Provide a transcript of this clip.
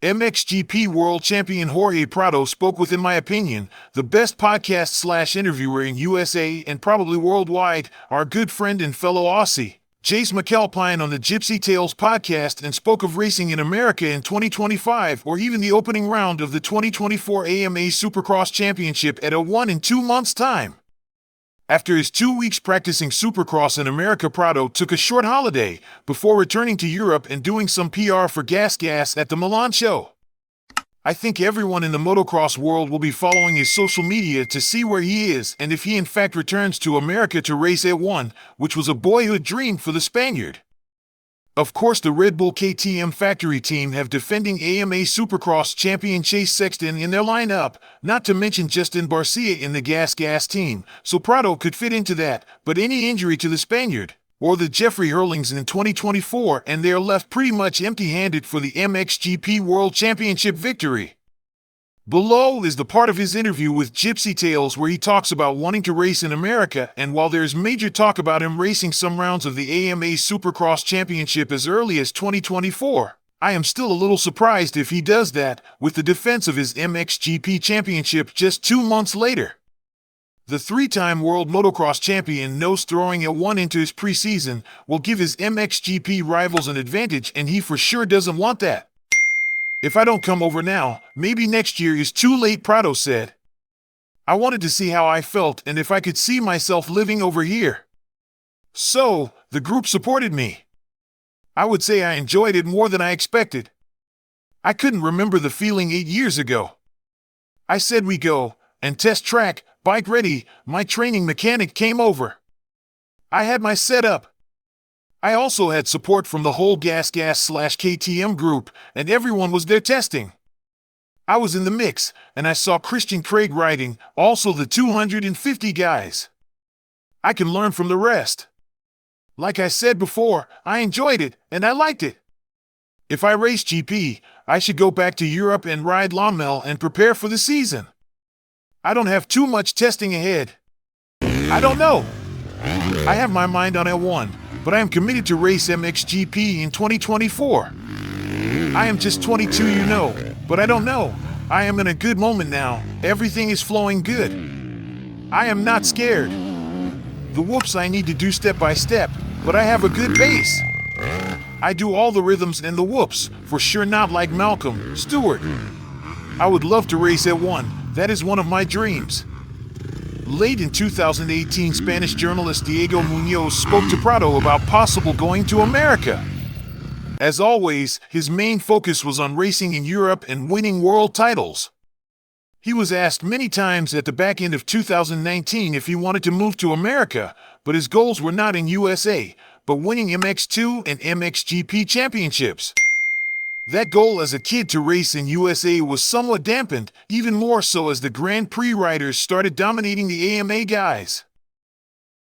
MxGP World Champion Jorge Prado spoke with, in my opinion, the best podcast/interviewer in USA and probably worldwide, our good friend and fellow Aussie, Jace McAlpine, on the Gypsy Tales podcast, and spoke of racing in America in 2025 or even the opening round of the 2024 AMA Supercross Championship at A1 in 2 months' time. After his 2 weeks practicing Supercross in America, Prado took a short holiday before returning to Europe and doing some PR for Gas at the Milan show. I think everyone in the motocross world will be following his social media to see where he is and if he in fact returns to America to race A1, which was a boyhood dream for the Spaniard. Of course, the Redbull KTM factory team have defending AMA Supercross champion Chase Sexton in their lineup, not to mention Justin Barcia in the Gas team, so Prado could fit into that, but any injury to the Spaniard, or the Jeffrey Hurlings in 2024, and they are left pretty much empty-handed for the MxGP World Championship victory. Below is the part of his interview with Gypsy Tales where he talks about wanting to race in America, and while there's major talk about him racing some rounds of the AMA Supercross Championship as early as 2024, I am still a little surprised if he does that, with the defense of his MxGP Championship just 2 months later. The three-time world motocross champion knows throwing A1 into his preseason will give his MxGP rivals an advantage, and he for sure doesn't want that. If I don't come over now, maybe next year is too late, Prado said. I wanted to see how I felt and if I could see myself living over here. So, the group supported me. I would say I enjoyed it more than I expected. I couldn't remember the feeling 8 years ago. I said we go, and test track, bike ready, my training mechanic came over. I had my setup. I also had support from the whole Gas/KTM group, and everyone was there testing. I was in the mix, and I saw Christian Craig riding, also the 250 guys. I can learn from the rest. Like I said before, I enjoyed it, and I liked it. If I race GP, I should go back to Europe and ride Lommel and prepare for the season. I don't have too much testing ahead. I don't know. I have my mind on L1, but I am committed to race MxGP in 2024. I am just 22, you know, but I don't know. I am in a good moment now. Everything is flowing good. I am not scared. The whoops I need to do step by step, but I have a good base. I do all the rhythms and the whoops, for sure not like Malcolm Stewart. I would love to race L1. That is one of my dreams. Late in 2018, Spanish journalist Diego Munoz spoke to Prado about possible going to America. As always, his main focus was on racing in Europe and winning world titles. He was asked many times at the back end of 2019 if he wanted to move to America, but his goals were not in USA, but winning MX2 and MxGP championships. That goal as a kid to race in USA was somewhat dampened, even more so as the Grand Prix riders started dominating the AMA guys.